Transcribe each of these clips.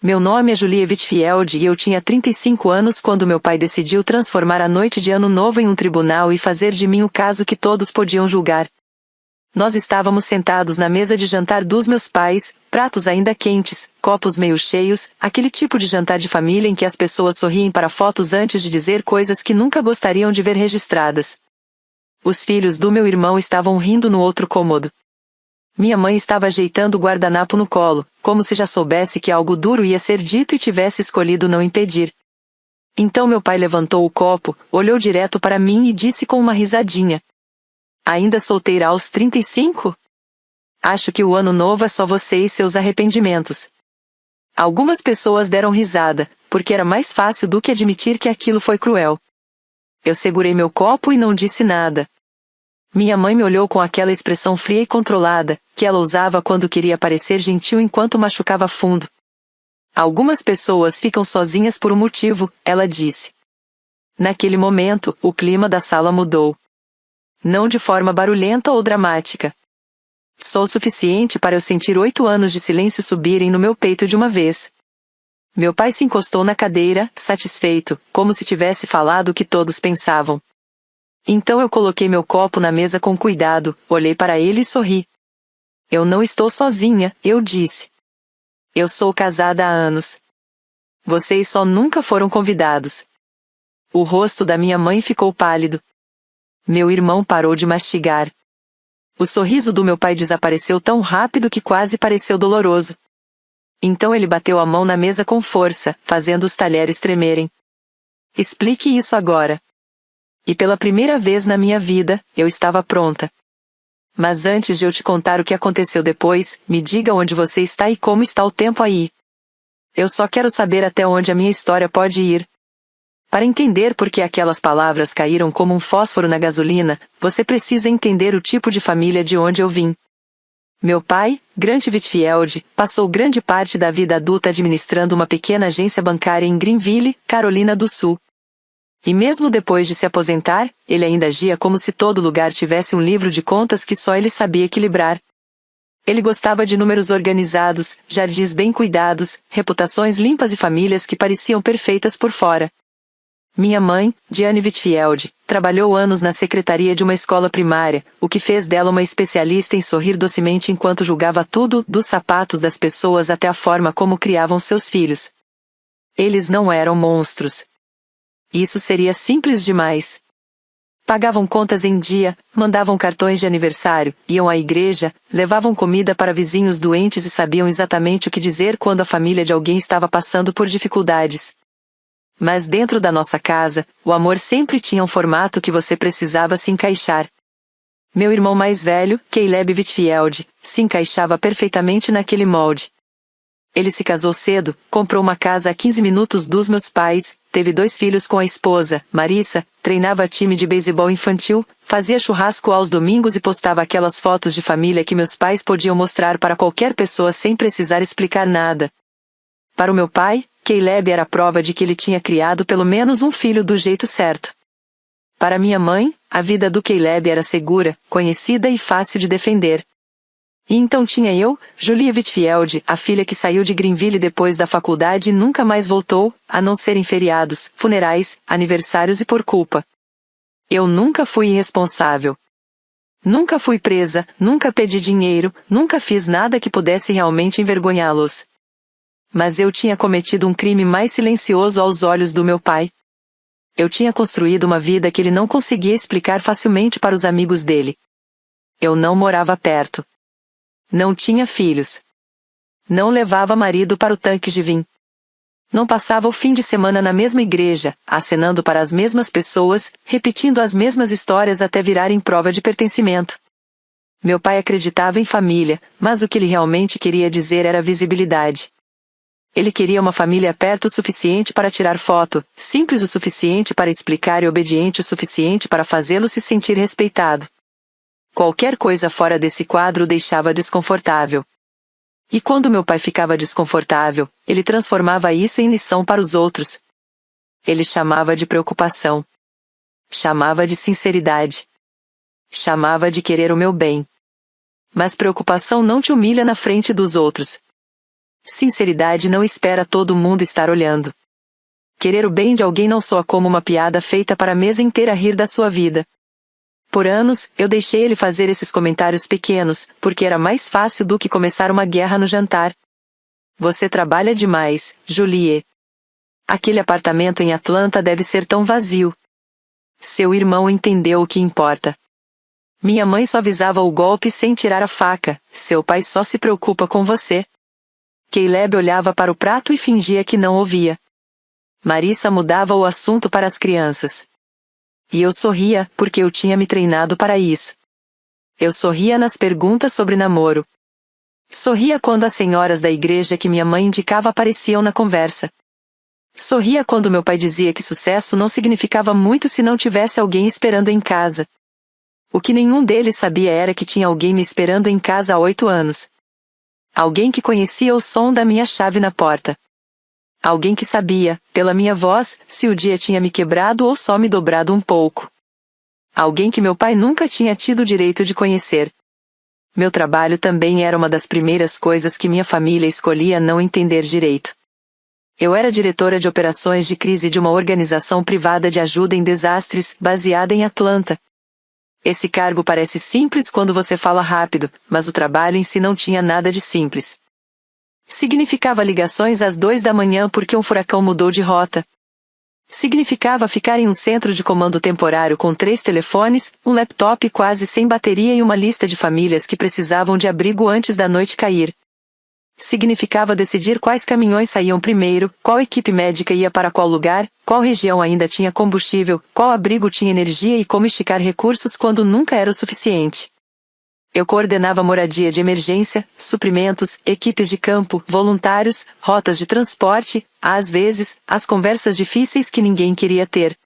Meu nome é Julia Whitfield e eu tinha 35 anos quando meu pai decidiu transformar a noite de Ano Novo em um tribunal e fazer de mim o caso que todos podiam julgar. Nós estávamos sentados na mesa de jantar dos meus pais, pratos ainda quentes, copos meio cheios, aquele tipo de jantar de família em que as pessoas sorriem para fotos antes de dizer coisas que nunca gostariam de ver registradas. Os filhos do meu irmão estavam rindo no outro cômodo. Minha mãe estava ajeitando o guardanapo no colo, como se já soubesse que algo duro ia ser dito e tivesse escolhido não impedir. Então meu pai levantou o copo, olhou direto para mim e disse com uma risadinha: "Ainda solteira aos 35? Acho que o ano novo é só você e seus arrependimentos." Algumas pessoas deram risada, porque era mais fácil do que admitir que aquilo foi cruel. Eu segurei meu copo e não disse nada. Minha mãe me olhou com aquela expressão fria e controlada, que ela usava quando queria parecer gentil enquanto machucava fundo. Algumas pessoas ficam sozinhas por um motivo, ela disse. Naquele momento, o clima da sala mudou. Não de forma barulhenta ou dramática. Só o suficiente para eu sentir 8 anos de silêncio subirem no meu peito de uma vez. Meu pai se encostou na cadeira, satisfeito, como se tivesse falado o que todos pensavam. Então eu coloquei meu copo na mesa com cuidado, olhei para ele e sorri. "Eu não estou sozinha", eu disse. "Eu sou casada há anos. Vocês só nunca foram convidados." O rosto da minha mãe ficou pálido. Meu irmão parou de mastigar. O sorriso do meu pai desapareceu tão rápido que quase pareceu doloroso. Então ele bateu a mão na mesa com força, fazendo os talheres tremerem. "Explique isso agora." E pela primeira vez na minha vida, eu estava pronta. "Mas antes de eu te contar o que aconteceu depois, me diga onde você está e como está o tempo aí. Eu só quero saber até onde a minha história pode ir." Para entender por que aquelas palavras caíram como um fósforo na gasolina, você precisa entender o tipo de família de onde eu vim. Meu pai, Grant Whitfield, passou grande parte da vida adulta administrando uma pequena agência bancária em Greenville, Carolina do Sul. E mesmo depois de se aposentar, ele ainda agia como se todo lugar tivesse um livro de contas que só ele sabia equilibrar. Ele gostava de números organizados, jardins bem cuidados, reputações limpas e famílias que pareciam perfeitas por fora. Minha mãe, Diane Whitfield, trabalhou anos na secretaria de uma escola primária, o que fez dela uma especialista em sorrir docemente enquanto julgava tudo, dos sapatos das pessoas até a forma como criavam seus filhos. Eles não eram monstros. Isso seria simples demais. Pagavam contas em dia, mandavam cartões de aniversário, iam à igreja, levavam comida para vizinhos doentes e sabiam exatamente o que dizer quando a família de alguém estava passando por dificuldades. Mas dentro da nossa casa, o amor sempre tinha um formato que você precisava se encaixar. Meu irmão mais velho, Caleb Whitfield, se encaixava perfeitamente naquele molde. Ele se casou cedo, comprou uma casa a 15 minutos dos meus pais, teve 2 filhos com a esposa, Marissa, treinava time de beisebol infantil, fazia churrasco aos domingos e postava aquelas fotos de família que meus pais podiam mostrar para qualquer pessoa sem precisar explicar nada. Para o meu pai, Caleb era a prova de que ele tinha criado pelo menos um filho do jeito certo. Para minha mãe, a vida do Caleb era segura, conhecida e fácil de defender. E então tinha eu, Julia Whitfield, a filha que saiu de Greenville depois da faculdade e nunca mais voltou, a não ser em feriados, funerais, aniversários e por culpa. Eu nunca fui irresponsável. Nunca fui presa, nunca pedi dinheiro, nunca fiz nada que pudesse realmente envergonhá-los. Mas eu tinha cometido um crime mais silencioso aos olhos do meu pai. Eu tinha construído uma vida que ele não conseguia explicar facilmente para os amigos dele. Eu não morava perto. Não tinha filhos. Não levava marido para o tanque de vinho. Não passava o fim de semana na mesma igreja, acenando para as mesmas pessoas, repetindo as mesmas histórias até virarem prova de pertencimento. Meu pai acreditava em família, mas o que ele realmente queria dizer era visibilidade. Ele queria uma família perto o suficiente para tirar foto, simples o suficiente para explicar e obediente o suficiente para fazê-lo se sentir respeitado. Qualquer coisa fora desse quadro o deixava desconfortável. E quando meu pai ficava desconfortável, ele transformava isso em lição para os outros. Ele chamava de preocupação. Chamava de sinceridade. Chamava de querer o meu bem. Mas preocupação não te humilha na frente dos outros. Sinceridade não espera todo mundo estar olhando. Querer o bem de alguém não soa como uma piada feita para a mesa inteira rir da sua vida. Por anos, eu deixei ele fazer esses comentários pequenos, porque era mais fácil do que começar uma guerra no jantar. Você trabalha demais, Julie. Aquele apartamento em Atlanta deve ser tão vazio. Seu irmão entendeu o que importa. Minha mãe só avisava o golpe sem tirar a faca, seu pai só se preocupa com você. Caleb olhava para o prato e fingia que não ouvia. Marissa mudava o assunto para as crianças. E eu sorria, porque eu tinha me treinado para isso. Eu sorria nas perguntas sobre namoro. Sorria quando as senhoras da igreja que minha mãe indicava apareciam na conversa. Sorria quando meu pai dizia que sucesso não significava muito se não tivesse alguém esperando em casa. O que nenhum deles sabia era que tinha alguém me esperando em casa há 8 anos. Alguém que conhecia o som da minha chave na porta. Alguém que sabia, pela minha voz, se o dia tinha me quebrado ou só me dobrado um pouco. Alguém que meu pai nunca tinha tido o direito de conhecer. Meu trabalho também era uma das primeiras coisas que minha família escolhia não entender direito. Eu era diretora de operações de crise de uma organização privada de ajuda em desastres, baseada em Atlanta. Esse cargo parece simples quando você fala rápido, mas o trabalho em si não tinha nada de simples. Significava ligações às 2 da manhã porque um furacão mudou de rota. Significava ficar em um centro de comando temporário com 3 telefones, um laptop quase sem bateria e uma lista de famílias que precisavam de abrigo antes da noite cair. Significava decidir quais caminhões saíam primeiro, qual equipe médica ia para qual lugar, qual região ainda tinha combustível, qual abrigo tinha energia e como esticar recursos quando nunca era o suficiente. Eu coordenava moradia de emergência, suprimentos, equipes de campo, voluntários, rotas de transporte, às vezes, as conversas difíceis que ninguém queria ter.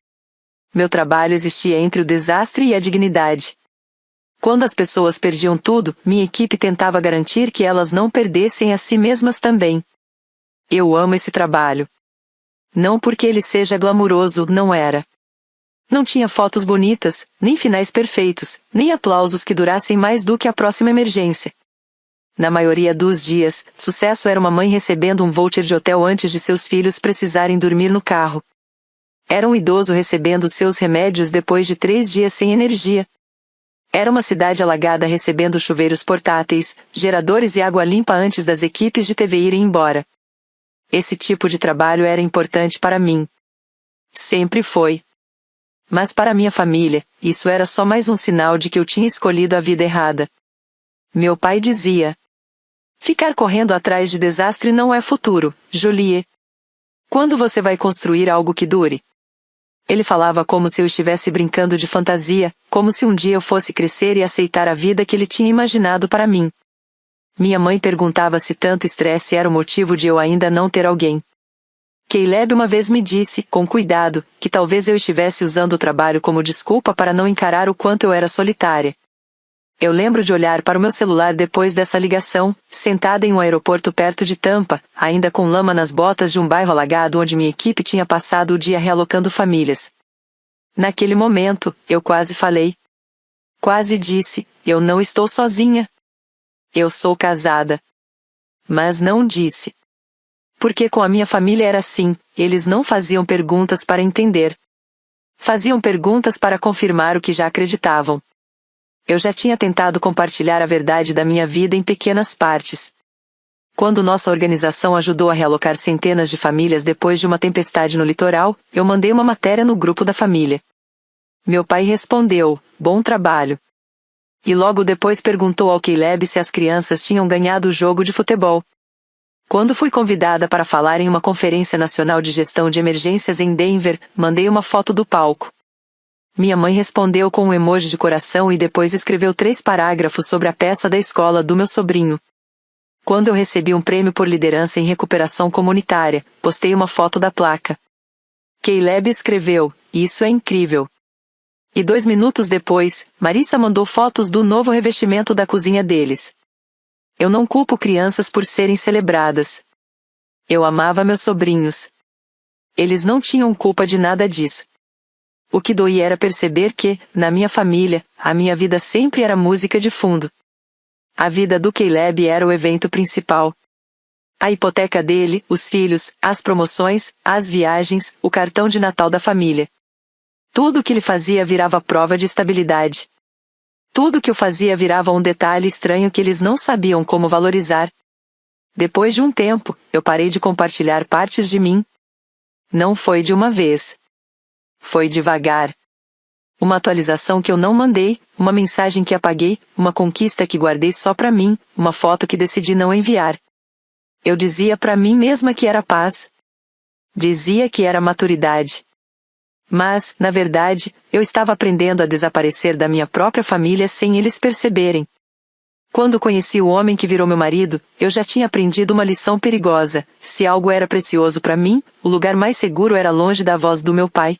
Meu trabalho existia entre o desastre e a dignidade. Quando as pessoas perdiam tudo, minha equipe tentava garantir que elas não perdessem a si mesmas também. Eu amo esse trabalho. Não porque ele seja glamuroso, não era. Não tinha fotos bonitas, nem finais perfeitos, nem aplausos que durassem mais do que a próxima emergência. Na maioria dos dias, sucesso era uma mãe recebendo um voucher de hotel antes de seus filhos precisarem dormir no carro. Era um idoso recebendo seus remédios depois de 3 dias sem energia. Era uma cidade alagada recebendo chuveiros portáteis, geradores e água limpa antes das equipes de TV irem embora. Esse tipo de trabalho era importante para mim. Sempre foi. Mas para minha família, isso era só mais um sinal de que eu tinha escolhido a vida errada. Meu pai dizia: ficar correndo atrás de desastre não é futuro, Julie. Quando você vai construir algo que dure? Ele falava como se eu estivesse brincando de fantasia, como se um dia eu fosse crescer e aceitar a vida que ele tinha imaginado para mim. Minha mãe perguntava se tanto estresse era o motivo de eu ainda não ter alguém. Caleb uma vez me disse, com cuidado, que talvez eu estivesse usando o trabalho como desculpa para não encarar o quanto eu era solitária. Eu lembro de olhar para o meu celular depois dessa ligação, sentada em um aeroporto perto de Tampa, ainda com lama nas botas de um bairro alagado onde minha equipe tinha passado o dia realocando famílias. Naquele momento, eu quase falei. Quase disse, eu não estou sozinha. Eu sou casada. Mas não disse. Porque com a minha família era assim, eles não faziam perguntas para entender. Faziam perguntas para confirmar o que já acreditavam. Eu já tinha tentado compartilhar a verdade da minha vida em pequenas partes. Quando nossa organização ajudou a realocar centenas de famílias depois de uma tempestade no litoral, eu mandei uma matéria no grupo da família. Meu pai respondeu, bom trabalho. E logo depois perguntou ao Caleb se as crianças tinham ganhado o jogo de futebol. Quando fui convidada para falar em uma conferência nacional de gestão de emergências em Denver, mandei uma foto do palco. Minha mãe respondeu com um emoji de coração e depois escreveu 3 parágrafos sobre a peça da escola do meu sobrinho. Quando eu recebi um prêmio por liderança em recuperação comunitária, postei uma foto da placa. Caleb escreveu, isso é incrível. E 2 minutos depois, Marissa mandou fotos do novo revestimento da cozinha deles. Eu não culpo crianças por serem celebradas. Eu amava meus sobrinhos. Eles não tinham culpa de nada disso. O que doía era perceber que, na minha família, a minha vida sempre era música de fundo. A vida do Caleb era o evento principal. A hipoteca dele, os filhos, as promoções, as viagens, o cartão de Natal da família. Tudo o que ele fazia virava prova de estabilidade. Tudo o que eu fazia virava um detalhe estranho que eles não sabiam como valorizar. Depois de um tempo, eu parei de compartilhar partes de mim. Não foi de uma vez. Foi devagar. Uma atualização que eu não mandei, uma mensagem que apaguei, uma conquista que guardei só pra mim, uma foto que decidi não enviar. Eu dizia pra mim mesma que era paz. Dizia que era maturidade. Mas, na verdade, eu estava aprendendo a desaparecer da minha própria família sem eles perceberem. Quando conheci o homem que virou meu marido, eu já tinha aprendido uma lição perigosa. Se algo era precioso para mim, o lugar mais seguro era longe da voz do meu pai.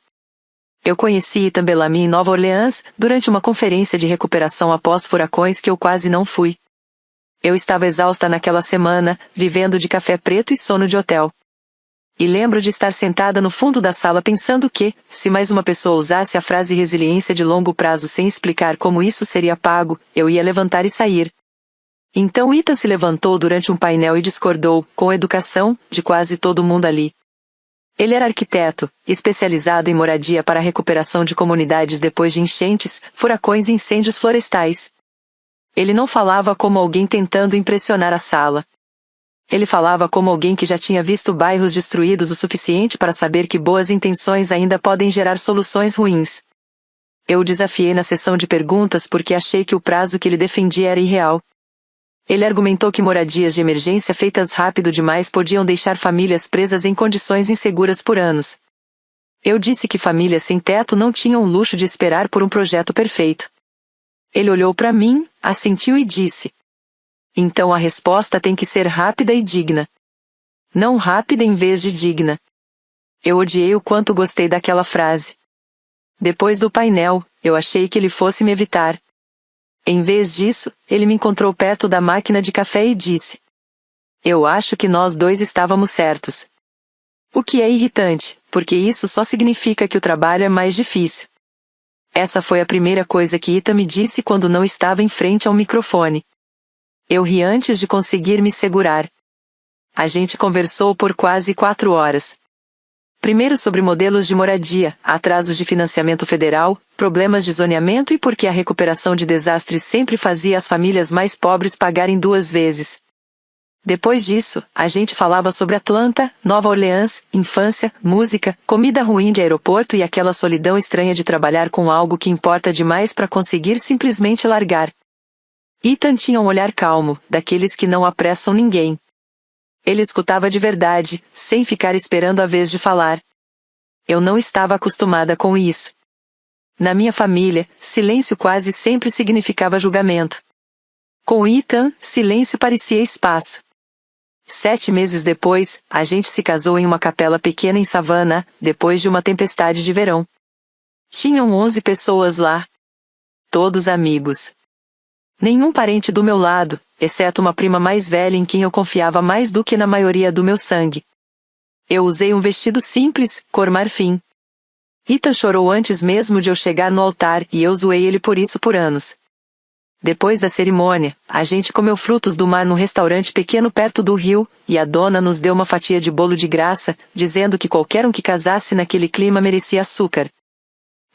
Eu conheci Ethan Bellamy em Nova Orleans, durante uma conferência de recuperação após furacões que eu quase não fui. Eu estava exausta naquela semana, vivendo de café preto e sono de hotel. E lembro de estar sentada no fundo da sala pensando que, se mais uma pessoa usasse a frase resiliência de longo prazo sem explicar como isso seria pago, eu ia levantar e sair. Então Ethan se levantou durante um painel e discordou, com educação, de quase todo mundo ali. Ele era arquiteto, especializado em moradia para a recuperação de comunidades depois de enchentes, furacões e incêndios florestais. Ele não falava como alguém tentando impressionar a sala. Ele falava como alguém que já tinha visto bairros destruídos o suficiente para saber que boas intenções ainda podem gerar soluções ruins. Eu o desafiei na sessão de perguntas porque achei que o prazo que ele defendia era irreal. Ele argumentou que moradias de emergência feitas rápido demais podiam deixar famílias presas em condições inseguras por anos. Eu disse que famílias sem teto não tinham o luxo de esperar por um projeto perfeito. Ele olhou para mim, assentiu e disse: então a resposta tem que ser rápida e digna. Não rápida em vez de digna. Eu odiei o quanto gostei daquela frase. Depois do painel, eu achei que ele fosse me evitar. Em vez disso, ele me encontrou perto da máquina de café e disse: eu acho que nós dois estávamos certos. O que é irritante, porque isso só significa que o trabalho é mais difícil. Essa foi a primeira coisa que Ethan me disse quando não estava em frente ao microfone. Eu ri antes de conseguir me segurar. A gente conversou por quase 4 horas. Primeiro sobre modelos de moradia, atrasos de financiamento federal, problemas de zoneamento e por que a recuperação de desastres sempre fazia as famílias mais pobres pagarem 2 vezes. Depois disso, a gente falava sobre Atlanta, Nova Orleans, infância, música, comida ruim de aeroporto e aquela solidão estranha de trabalhar com algo que importa demais para conseguir simplesmente largar. Ethan tinha um olhar calmo, daqueles que não apressam ninguém. Ele escutava de verdade, sem ficar esperando a vez de falar. Eu não estava acostumada com isso. Na minha família, silêncio quase sempre significava julgamento. Com Ethan, silêncio parecia espaço. 7 meses depois, a gente se casou em uma capela pequena em Savannah, depois de uma tempestade de verão. Tinham 11 pessoas lá. Todos amigos. Nenhum parente do meu lado, exceto uma prima mais velha em quem eu confiava mais do que na maioria do meu sangue. Eu usei um vestido simples, cor marfim. Ethan chorou antes mesmo de eu chegar no altar e eu zoei ele por isso por anos. Depois da cerimônia, a gente comeu frutos do mar num restaurante pequeno perto do rio, e a dona nos deu uma fatia de bolo de graça, dizendo que qualquer um que casasse naquele clima merecia açúcar.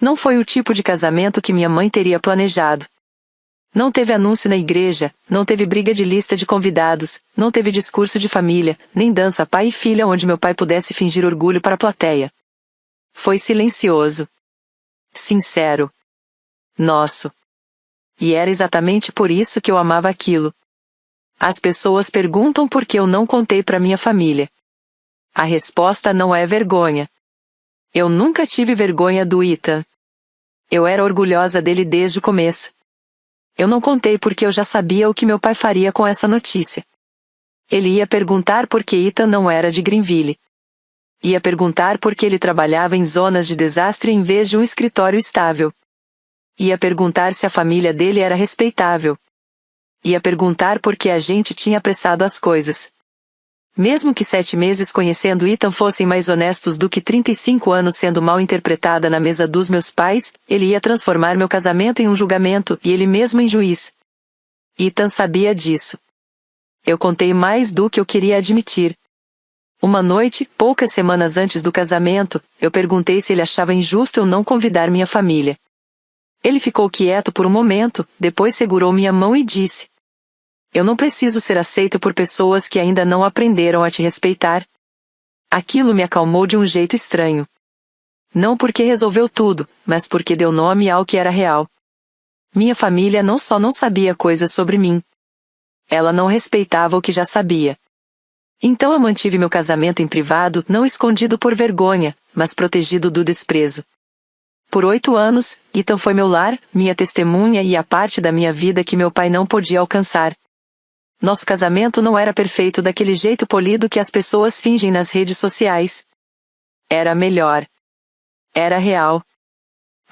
Não foi o tipo de casamento que minha mãe teria planejado. Não teve anúncio na igreja, não teve briga de lista de convidados, não teve discurso de família, nem dança pai e filha onde meu pai pudesse fingir orgulho para a plateia. Foi silencioso. Sincero. Nosso. E era exatamente por isso que eu amava aquilo. As pessoas perguntam por que eu não contei para minha família. A resposta não é vergonha. Eu nunca tive vergonha do Ethan. Eu era orgulhosa dele desde o começo. Eu não contei porque eu já sabia o que meu pai faria com essa notícia. Ele ia perguntar por que Ethan não era de Greenville. Ia perguntar por que ele trabalhava em zonas de desastre em vez de um escritório estável. Ia perguntar se a família dele era respeitável. Ia perguntar por que a gente tinha apressado as coisas. Mesmo que 7 meses conhecendo Ethan fossem mais honestos do que 35 anos sendo mal interpretada na mesa dos meus pais, ele ia transformar meu casamento em um julgamento e ele mesmo em juiz. Ethan sabia disso. Eu contei mais do que eu queria admitir. Uma noite, poucas semanas antes do casamento, eu perguntei se ele achava injusto eu não convidar minha família. Ele ficou quieto por um momento, depois segurou minha mão e disse: Eu não preciso ser aceito por pessoas que ainda não aprenderam a te respeitar. Aquilo me acalmou de um jeito estranho. Não porque resolveu tudo, mas porque deu nome ao que era real. Minha família não só não sabia coisas sobre mim. Ela não respeitava o que já sabia. Então eu mantive meu casamento em privado, não escondido por vergonha, mas protegido do desprezo. Por 8 anos, Ethan foi meu lar, minha testemunha e a parte da minha vida que meu pai não podia alcançar. Nosso casamento não era perfeito daquele jeito polido que as pessoas fingem nas redes sociais. Era melhor. Era real.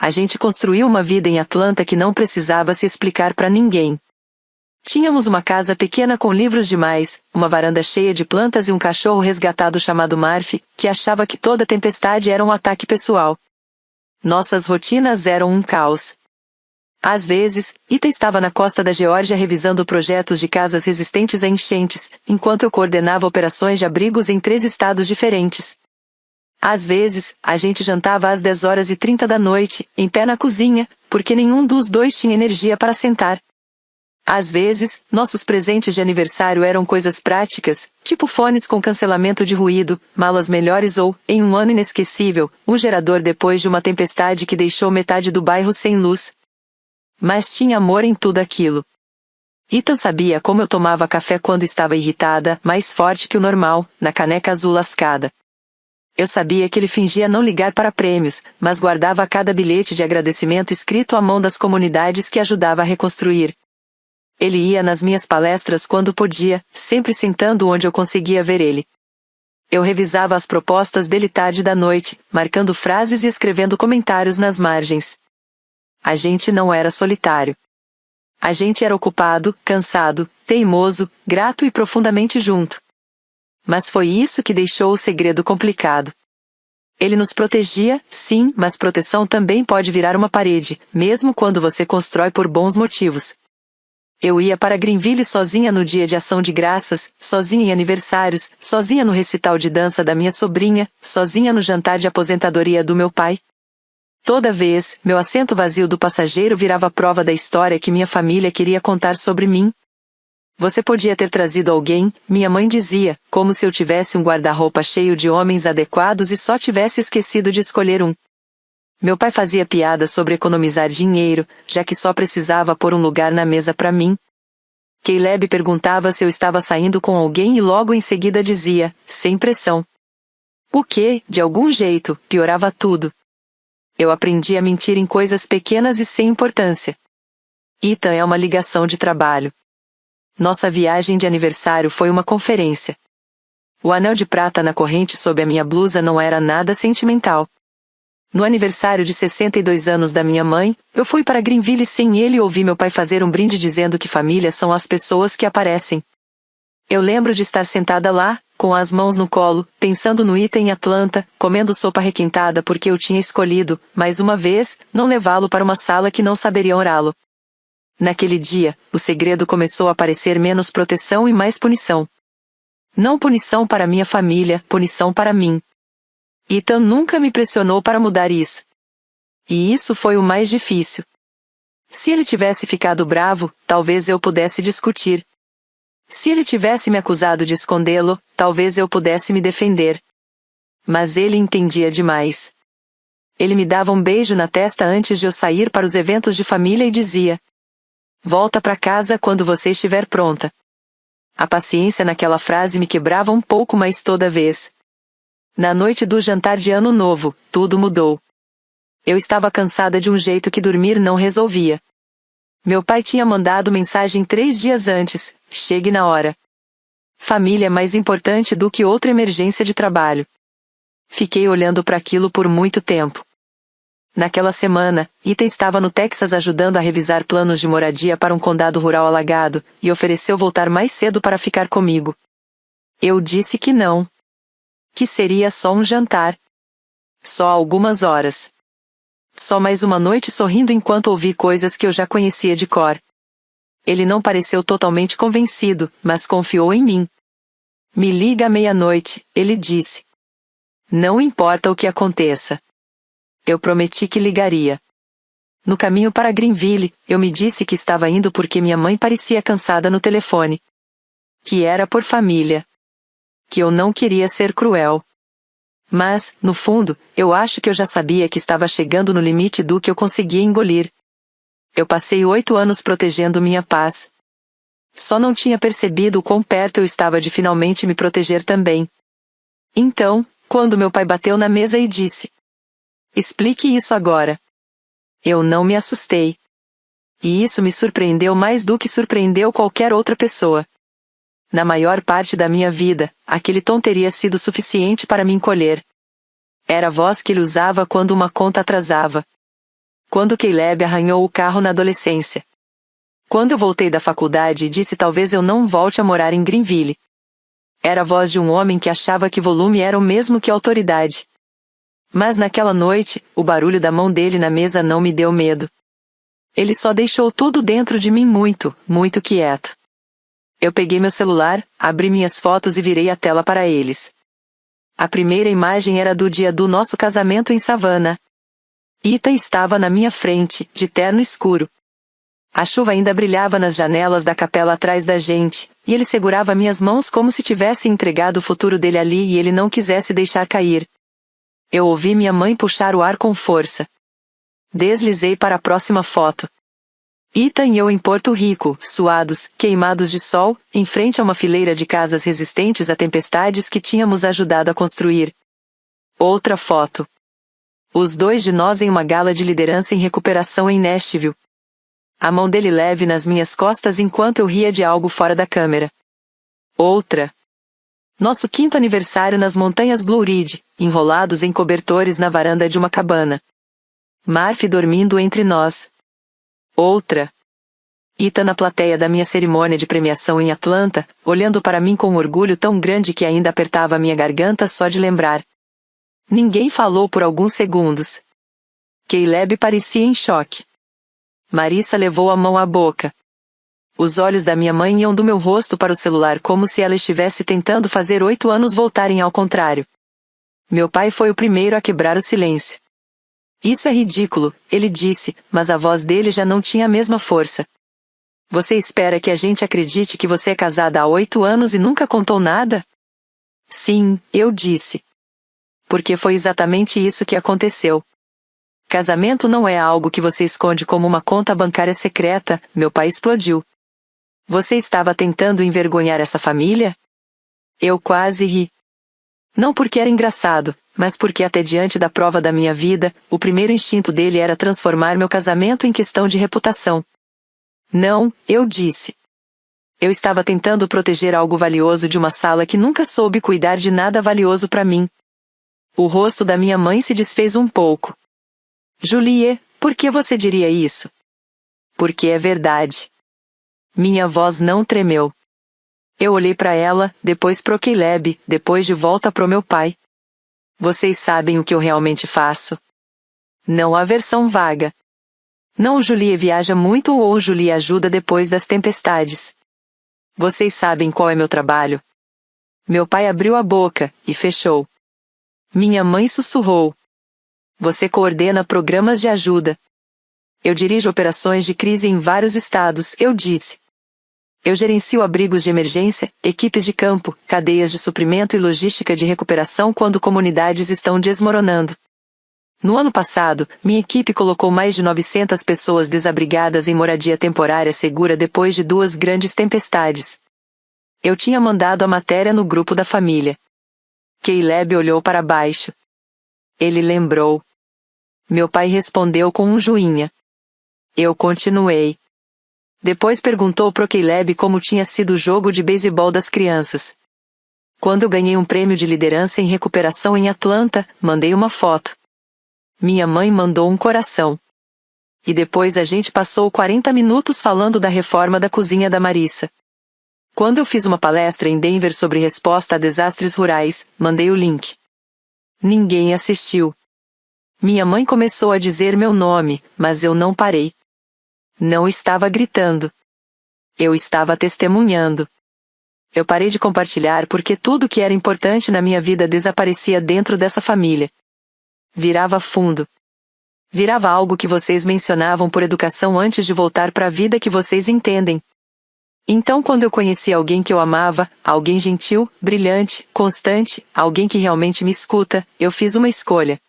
A gente construiu uma vida em Atlanta que não precisava se explicar para ninguém. Tínhamos uma casa pequena com livros demais, uma varanda cheia de plantas e um cachorro resgatado chamado Murphy, que achava que toda tempestade era um ataque pessoal. Nossas rotinas eram um caos. Às vezes, Ethan estava na costa da Geórgia revisando projetos de casas resistentes a enchentes, enquanto eu coordenava operações de abrigos em 3 estados diferentes. Às vezes, a gente jantava às 10h30 da noite, em pé na cozinha, porque nenhum dos dois tinha energia para sentar. Às vezes, nossos presentes de aniversário eram coisas práticas, tipo fones com cancelamento de ruído, malas melhores ou, em um ano inesquecível, um gerador depois de uma tempestade que deixou metade do bairro sem luz. Mas tinha amor em tudo aquilo. Ethan sabia como eu tomava café quando estava irritada, mais forte que o normal, na caneca azul lascada. Eu sabia que ele fingia não ligar para prêmios, mas guardava cada bilhete de agradecimento escrito à mão das comunidades que ajudava a reconstruir. Ele ia nas minhas palestras quando podia, sempre sentando onde eu conseguia ver ele. Eu revisava as propostas dele tarde da noite, marcando frases e escrevendo comentários nas margens. A gente não era solitário. A gente era ocupado, cansado, teimoso, grato e profundamente junto. Mas foi isso que deixou o segredo complicado. Ele nos protegia, sim, mas proteção também pode virar uma parede, mesmo quando você constrói por bons motivos. Eu ia para Greenville sozinha no dia de ação de graças, sozinha em aniversários, sozinha no recital de dança da minha sobrinha, sozinha no jantar de aposentadoria do meu pai. Toda vez, meu assento vazio do passageiro virava prova da história que minha família queria contar sobre mim. Você podia ter trazido alguém, minha mãe dizia, como se eu tivesse um guarda-roupa cheio de homens adequados e só tivesse esquecido de escolher um. Meu pai fazia piadas sobre economizar dinheiro, já que só precisava pôr um lugar na mesa para mim. Caleb perguntava se eu estava saindo com alguém e logo em seguida dizia, sem pressão. O que, de algum jeito, piorava tudo. Eu aprendi a mentir em coisas pequenas e sem importância. Ethan é uma ligação de trabalho. Nossa viagem de aniversário foi uma conferência. O anel de prata na corrente sob a minha blusa não era nada sentimental. No aniversário de 62 anos da minha mãe, eu fui para Greenville sem ele e ouvi meu pai fazer um brinde dizendo que família são as pessoas que aparecem. Eu lembro de estar sentada lá, com as mãos no colo, pensando no Ethan em Atlanta, comendo sopa requentada porque eu tinha escolhido, mais uma vez, não levá-lo para uma sala que não saberia orá-lo. Naquele dia, o segredo começou a parecer menos proteção e mais punição. Não punição para minha família, punição para mim. Ethan nunca me pressionou para mudar isso. E isso foi o mais difícil. Se ele tivesse ficado bravo, talvez eu pudesse discutir. Se ele tivesse me acusado de escondê-lo, talvez eu pudesse me defender. Mas ele entendia demais. Ele me dava um beijo na testa antes de eu sair para os eventos de família e dizia: "Volta para casa quando você estiver pronta." A paciência naquela frase me quebrava um pouco, mas toda vez. Na noite do jantar de Ano Novo, tudo mudou. Eu estava cansada de um jeito que dormir não resolvia. Meu pai tinha mandado mensagem 3 dias antes: "Chegue na hora." Família é mais importante do que outra emergência de trabalho. Fiquei olhando para aquilo por muito tempo. Naquela semana, Ethan estava no Texas ajudando a revisar planos de moradia para um condado rural alagado, e ofereceu voltar mais cedo para ficar comigo. Eu disse que não. Que seria só um jantar. Só algumas horas. Só mais uma noite sorrindo enquanto ouvi coisas que eu já conhecia de cor. Ele não pareceu totalmente convencido, mas confiou em mim. Me liga à meia-noite, ele disse. Não importa o que aconteça. Eu prometi que ligaria. No caminho para Greenville, eu me disse que estava indo porque minha mãe parecia cansada no telefone. Que era por família. Que eu não queria ser cruel. Mas, no fundo, eu acho que eu já sabia que estava chegando no limite do que eu conseguia engolir. Eu passei 8 anos protegendo minha paz. Só não tinha percebido o quão perto eu estava de finalmente me proteger também. Então, quando meu pai bateu na mesa e disse: explique isso agora. Eu não me assustei. E isso me surpreendeu mais do que surpreendeu qualquer outra pessoa. Na maior parte da minha vida, aquele tom teria sido suficiente para me encolher. Era a voz que ele usava quando uma conta atrasava. Quando Caleb arranhou o carro na adolescência. Quando eu voltei da faculdade e disse talvez eu não volte a morar em Greenville. Era a voz de um homem que achava que volume era o mesmo que autoridade. Mas naquela noite, o barulho da mão dele na mesa não me deu medo. Ele só deixou tudo dentro de mim muito, muito quieto. Eu peguei meu celular, abri minhas fotos e virei a tela para eles. A primeira imagem era do dia do nosso casamento em Savannah. Ethan estava na minha frente, de terno escuro. A chuva ainda brilhava nas janelas da capela atrás da gente, e ele segurava minhas mãos como se tivesse entregado o futuro dele ali e ele não quisesse deixar cair. Eu ouvi minha mãe puxar o ar com força. Deslizei para a próxima foto. Ethan e eu em Porto Rico, suados, queimados de sol, em frente a uma fileira de casas resistentes a tempestades que tínhamos ajudado a construir. Outra foto. Os dois de nós em uma gala de liderança em recuperação em Nashville. A mão dele leve nas minhas costas enquanto eu ria de algo fora da câmera. Outra. Nosso 5º aniversário nas montanhas Blue Ridge, enrolados em cobertores na varanda de uma cabana. Murphy dormindo entre nós. Outra. Ethan na plateia da minha cerimônia de premiação em Atlanta, olhando para mim com um orgulho tão grande que ainda apertava minha garganta só de lembrar. Ninguém falou por alguns segundos. Caleb parecia em choque. Marissa levou a mão à boca. Os olhos da minha mãe iam do meu rosto para o celular como se ela estivesse tentando fazer 8 anos voltarem ao contrário. Meu pai foi o primeiro a quebrar o silêncio. Isso é ridículo, ele disse, mas a voz dele já não tinha a mesma força. Você espera que a gente acredite que você é casada há 8 anos e nunca contou nada? Sim, eu disse. Porque foi exatamente isso que aconteceu. Casamento não é algo que você esconde como uma conta bancária secreta, meu pai explodiu. Você estava tentando envergonhar essa família? Eu quase ri. Não porque era engraçado, mas porque até diante da prova da minha vida, o primeiro instinto dele era transformar meu casamento em questão de reputação. Não, eu disse. Eu estava tentando proteger algo valioso de uma sala que nunca soube cuidar de nada valioso para mim. O rosto da minha mãe se desfez um pouco. Julie, por que você diria isso? Porque é verdade. Minha voz não tremeu. Eu olhei para ela, depois pro Caleb, depois de volta pro meu pai. Vocês sabem o que eu realmente faço. Não há versão vaga. Não o Julie viaja muito ou o Julie ajuda depois das tempestades. Vocês sabem qual é meu trabalho. Meu pai abriu a boca, e fechou. Minha mãe sussurrou. Você coordena programas de ajuda. Eu dirijo operações de crise em vários estados, eu disse. Eu gerencio abrigos de emergência, equipes de campo, cadeias de suprimento e logística de recuperação quando comunidades estão desmoronando. No ano passado, minha equipe colocou mais de 900 pessoas desabrigadas em moradia temporária segura depois de 2 grandes tempestades. Eu tinha mandado a matéria no grupo da família. Caleb olhou para baixo. Ele lembrou. Meu pai respondeu com um joinha. Eu continuei. Depois perguntou pro Caleb como tinha sido o jogo de beisebol das crianças. Quando eu ganhei um prêmio de liderança em recuperação em Atlanta, mandei uma foto. Minha mãe mandou um coração. E depois a gente passou 40 minutos falando da reforma da cozinha da Marissa. Quando eu fiz uma palestra em Denver sobre resposta a desastres rurais, mandei o link. Ninguém assistiu. Minha mãe começou a dizer meu nome, mas eu não parei. Não estava gritando. Eu estava testemunhando. Eu parei de compartilhar porque tudo que era importante na minha vida desaparecia dentro dessa família. Virava fundo. Virava algo que vocês mencionavam por educação antes de voltar para a vida que vocês entendem. Então, quando eu conheci alguém que eu amava, alguém gentil, brilhante, constante, alguém que realmente me escuta, eu fiz uma escolha.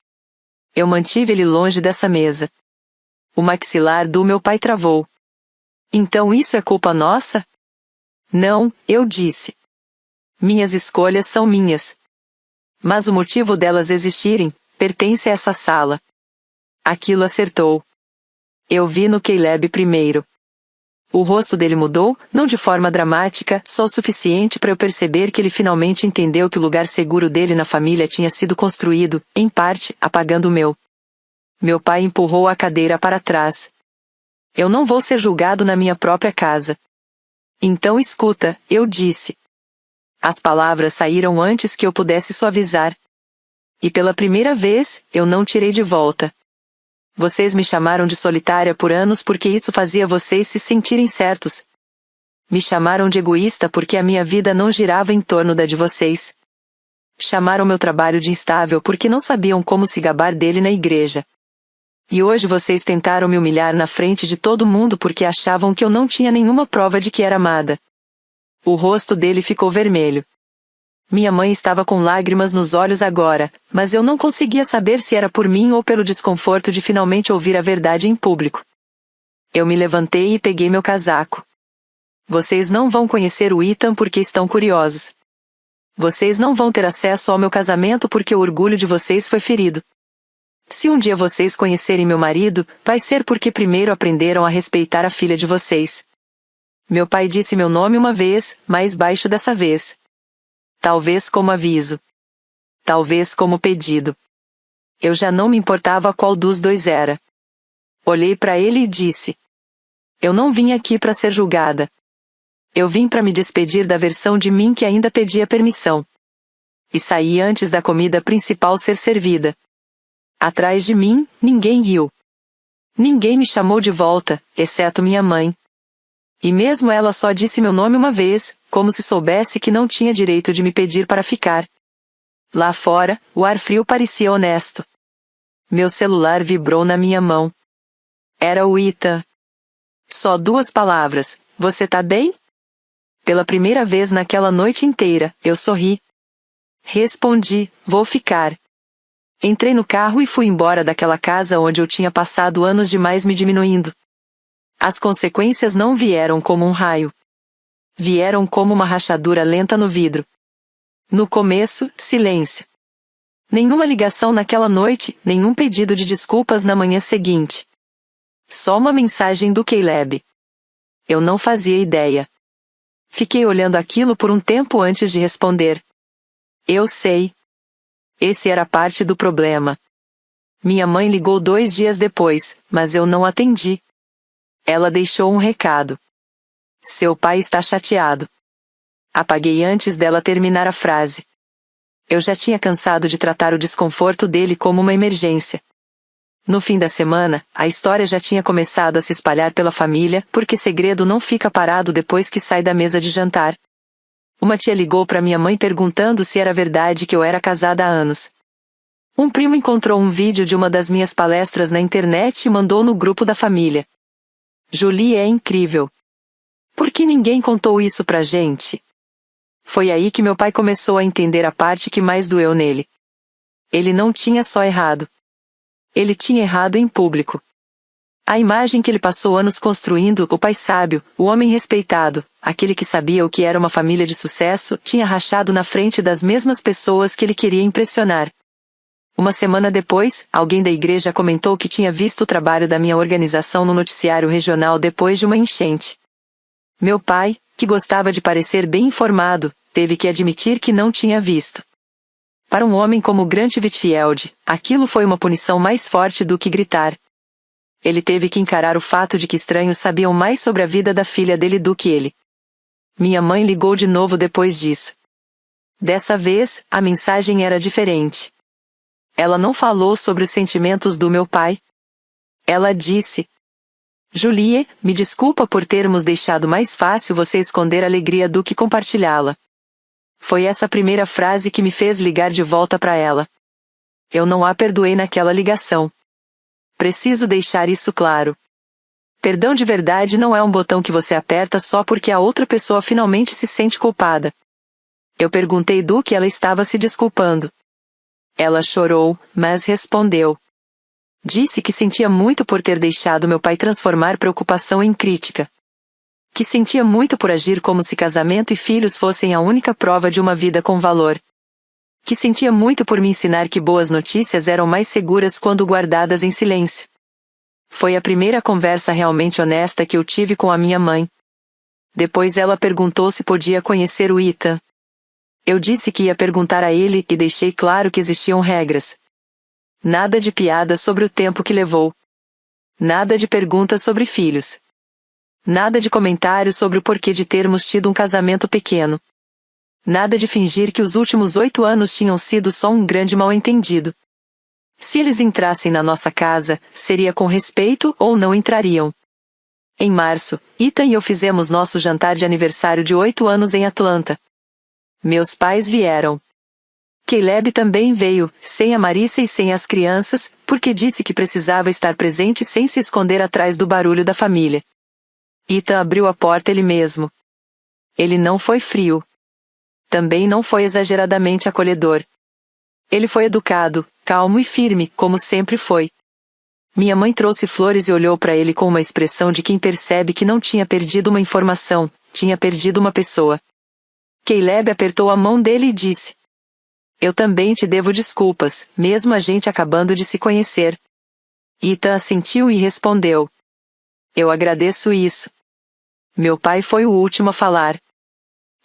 Eu mantive ele longe dessa mesa. O maxilar do meu pai travou. Então isso é culpa nossa? Não, eu disse. Minhas escolhas são minhas. Mas o motivo delas existirem pertence a essa sala. Aquilo acertou. Eu vi no Caleb primeiro. O rosto dele mudou, não de forma dramática, só o suficiente para eu perceber que ele finalmente entendeu que o lugar seguro dele na família tinha sido construído, em parte, apagando o meu. Meu pai empurrou a cadeira para trás. Eu não vou ser julgado na minha própria casa. Então escuta, eu disse. As palavras saíram antes que eu pudesse suavizar. E pela primeira vez, eu não tirei de volta. Vocês me chamaram de solitária por anos porque isso fazia vocês se sentirem certos. Me chamaram de egoísta porque a minha vida não girava em torno da de vocês. Chamaram meu trabalho de instável porque não sabiam como se gabar dele na igreja. E hoje vocês tentaram me humilhar na frente de todo mundo porque achavam que eu não tinha nenhuma prova de que era amada. O rosto dele ficou vermelho. Minha mãe estava com lágrimas nos olhos agora, mas eu não conseguia saber se era por mim ou pelo desconforto de finalmente ouvir a verdade em público. Eu me levantei e peguei meu casaco. Vocês não vão conhecer o Ethan porque estão curiosos. Vocês não vão ter acesso ao meu casamento porque o orgulho de vocês foi ferido. Se um dia vocês conhecerem meu marido, vai ser porque primeiro aprenderam a respeitar a filha de vocês. Meu pai disse meu nome uma vez, mais baixo dessa vez. Talvez como aviso. Talvez como pedido. Eu já não me importava qual dos dois era. Olhei para ele e disse: eu não vim aqui para ser julgada. Eu vim para me despedir da versão de mim que ainda pedia permissão. E saí antes da comida principal ser servida. Atrás de mim, ninguém riu. Ninguém me chamou de volta, exceto minha mãe. E mesmo ela só disse meu nome uma vez, como se soubesse que não tinha direito de me pedir para ficar. Lá fora, o ar frio parecia honesto. Meu celular vibrou na minha mão. Era o Ethan. Só 2 palavras: você tá bem? Pela primeira vez naquela noite inteira, eu sorri. Respondi: vou ficar. Entrei no carro e fui embora daquela casa onde eu tinha passado anos demais me diminuindo. As consequências não vieram como um raio. Vieram como uma rachadura lenta no vidro. No começo, silêncio. Nenhuma ligação naquela noite, nenhum pedido de desculpas na manhã seguinte. Só uma mensagem do Caleb. Eu não fazia ideia. Fiquei olhando aquilo por um tempo antes de responder. Eu sei. Esse era parte do problema. Minha mãe ligou 2 dias depois, mas eu não atendi. Ela deixou um recado. Seu pai está chateado. Apaguei antes dela terminar a frase. Eu já tinha cansado de tratar o desconforto dele como uma emergência. No fim da semana, a história já tinha começado a se espalhar pela família, porque segredo não fica parado depois que sai da mesa de jantar. Uma tia ligou para minha mãe perguntando se era verdade que eu era casada há anos. Um primo encontrou um vídeo de uma das minhas palestras na internet e mandou no grupo da família. Julie é incrível. Por que ninguém contou isso pra gente? Foi aí que meu pai começou a entender a parte que mais doeu nele. Ele não tinha só errado. Ele tinha errado em público. A imagem que ele passou anos construindo, o pai sábio, o homem respeitado, aquele que sabia o que era uma família de sucesso, tinha rachado na frente das mesmas pessoas que ele queria impressionar. Uma semana depois, alguém da igreja comentou que tinha visto o trabalho da minha organização no noticiário regional depois de uma enchente. Meu pai, que gostava de parecer bem informado, teve que admitir que não tinha visto. Para um homem como Grant Whitfield, aquilo foi uma punição mais forte do que gritar. Ele teve que encarar o fato de que estranhos sabiam mais sobre a vida da filha dele do que ele. Minha mãe ligou de novo depois disso. Dessa vez, a mensagem era diferente. Ela não falou sobre os sentimentos do meu pai. Ela disse: Julie, me desculpa por termos deixado mais fácil você esconder a alegria do que compartilhá-la. Foi essa primeira frase que me fez ligar de volta para ela. Eu não a perdoei naquela ligação. Preciso deixar isso claro. Perdão de verdade não é um botão que você aperta só porque a outra pessoa finalmente se sente culpada. Eu perguntei do que ela estava se desculpando. Ela chorou, mas respondeu. Disse que sentia muito por ter deixado meu pai transformar preocupação em crítica. Que sentia muito por agir como se casamento e filhos fossem a única prova de uma vida com valor. Que sentia muito por me ensinar que boas notícias eram mais seguras quando guardadas em silêncio. Foi a primeira conversa realmente honesta que eu tive com a minha mãe. Depois ela perguntou se podia conhecer o Ethan. Eu disse que ia perguntar a ele e deixei claro que existiam regras. Nada de piada sobre o tempo que levou. Nada de perguntas sobre filhos. Nada de comentários sobre o porquê de termos tido um casamento pequeno. Nada de fingir que os últimos 8 anos tinham sido só um grande mal-entendido. Se eles entrassem na nossa casa, seria com respeito ou não entrariam. Em março, Ethan e eu fizemos nosso jantar de aniversário de 8 anos em Atlanta. Meus pais vieram. Caleb também veio, sem a Marissa e sem as crianças, porque disse que precisava estar presente sem se esconder atrás do barulho da família. Ethan abriu a porta ele mesmo. Ele não foi frio. Também não foi exageradamente acolhedor. Ele foi educado, calmo e firme, como sempre foi. Minha mãe trouxe flores e olhou para ele com uma expressão de quem percebe que não tinha perdido uma informação, tinha perdido uma pessoa. Caleb apertou a mão dele e disse: Eu também te devo desculpas, mesmo a gente acabando de se conhecer. Ethan assentiu e respondeu: Eu agradeço isso. Meu pai foi o último a falar.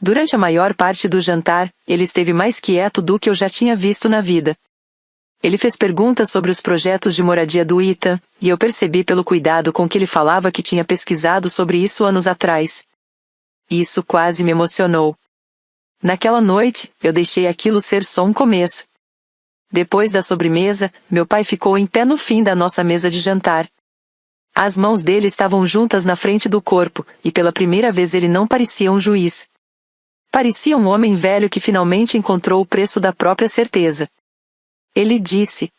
Durante a maior parte do jantar, ele esteve mais quieto do que eu já tinha visto na vida. Ele fez perguntas sobre os projetos de moradia do Ethan, e eu percebi pelo cuidado com que ele falava que tinha pesquisado sobre isso anos atrás. Isso quase me emocionou. Naquela noite, eu deixei aquilo ser só um começo. Depois da sobremesa, meu pai ficou em pé no fim da nossa mesa de jantar. As mãos dele estavam juntas na frente do corpo, e pela primeira vez ele não parecia um juiz. Parecia um homem velho que finalmente encontrou o preço da própria certeza. Ele disse: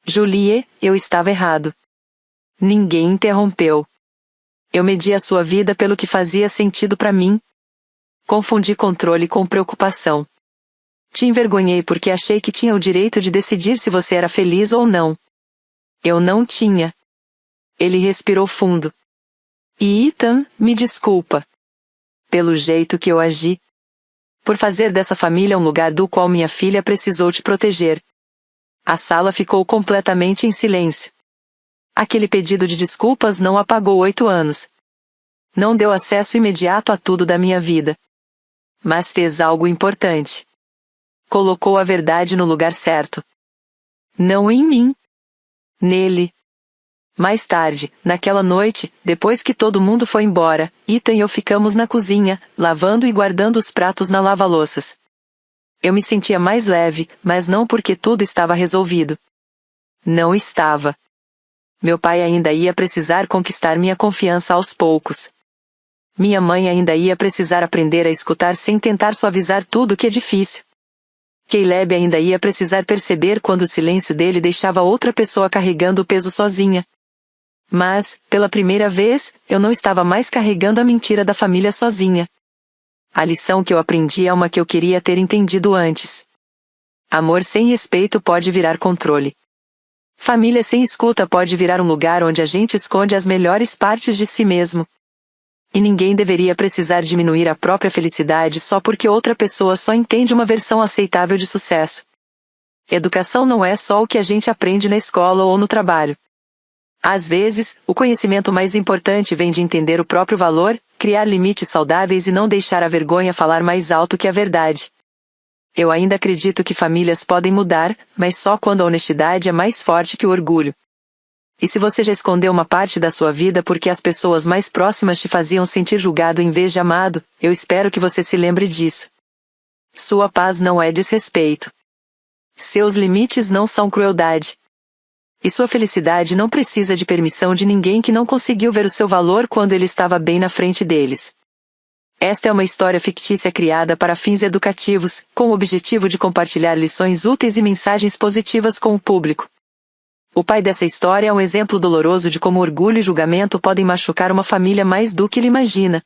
Julie, eu estava errado. Ninguém interrompeu. Eu medi a sua vida pelo que fazia sentido para mim. Confundi controle com preocupação. Te envergonhei porque achei que tinha o direito de decidir se você era feliz ou não. Eu não tinha. Ele respirou fundo. E Ethan, me desculpa. Pelo jeito que eu agi. Por fazer dessa família um lugar do qual minha filha precisou te proteger. A sala ficou completamente em silêncio. Aquele pedido de desculpas não apagou 8 anos. Não deu acesso imediato a tudo da minha vida. Mas fez algo importante. Colocou a verdade no lugar certo. Não em mim. Nele. Mais tarde, naquela noite, depois que todo mundo foi embora, Ethan e eu ficamos na cozinha, lavando e guardando os pratos na lava-louças. Eu me sentia mais leve, mas não porque tudo estava resolvido. Não estava. Meu pai ainda ia precisar conquistar minha confiança aos poucos. Minha mãe ainda ia precisar aprender a escutar sem tentar suavizar tudo que é difícil. Caleb ainda ia precisar perceber quando o silêncio dele deixava outra pessoa carregando o peso sozinha. Mas, pela primeira vez, eu não estava mais carregando a mentira da família sozinha. A lição que eu aprendi é uma que eu queria ter entendido antes. Amor sem respeito pode virar controle. Família sem escuta pode virar um lugar onde a gente esconde as melhores partes de si mesmo. E ninguém deveria precisar diminuir a própria felicidade só porque outra pessoa só entende uma versão aceitável de sucesso. Educação não é só o que a gente aprende na escola ou no trabalho. Às vezes, o conhecimento mais importante vem de entender o próprio valor, criar limites saudáveis e não deixar a vergonha falar mais alto que a verdade. Eu ainda acredito que famílias podem mudar, mas só quando a honestidade é mais forte que o orgulho. E se você já escondeu uma parte da sua vida porque as pessoas mais próximas te faziam sentir julgado em vez de amado, eu espero que você se lembre disso. Sua paz não é desrespeito. Seus limites não são crueldade. E sua felicidade não precisa de permissão de ninguém que não conseguiu ver o seu valor quando ele estava bem na frente deles. Esta é uma história fictícia criada para fins educativos, com o objetivo de compartilhar lições úteis e mensagens positivas com o público. O pai dessa história é um exemplo doloroso de como orgulho e julgamento podem machucar uma família mais do que ele imagina.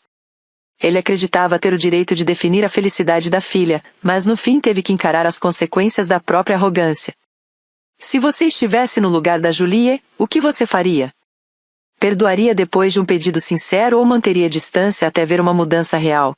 Ele acreditava ter o direito de definir a felicidade da filha, mas no fim teve que encarar as consequências da própria arrogância. Se você estivesse no lugar da Julie, o que você faria? Perdoaria depois de um pedido sincero ou manteria distância até ver uma mudança real?